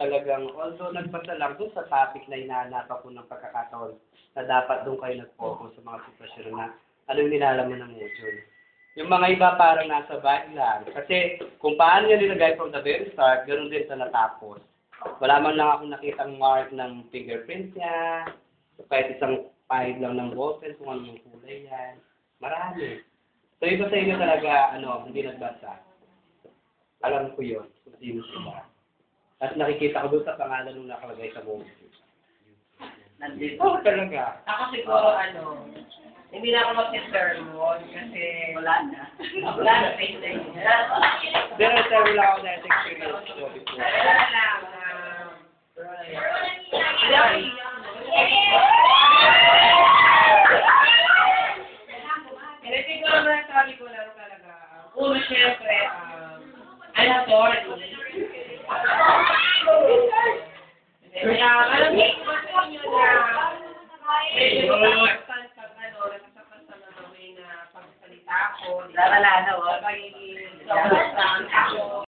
talagang, although nagbasa lang doon sa topic na hinahanapan ko ng pagkakataon na dapat doon kayo nag-focus sa mga sitwasyon na ano yung nilalaman ng module. Yung mga iba parang nasa bag lang. Kasi kung paano niya nilagay from the very start, ganoon din sa natapos. Wala man lang akong nakitang mark ng fingerprint niya, kahit isang pahid lang ng ballpen, kung ano yung kulay yan. Marami. So iba sa inyo talaga, hindi nagbasa. Alam ko yun, kung sino sila. At nakikita ko doon sa pangalan nung nakalagay sa module. Nandito. Oo, talaga. Ako siguro, hindi na ako mag-sermon kasi wala na. Wala na, face na yun. Pero sa wala ako na experience ko before. Wala lang. Hindi siguro na sabi ko lang talaga. Una, syempre, authority. Kaya, alam mo, yun na, medyo nasasaktan sa mga way na pagsalita ko. Wala na, pagiging ako.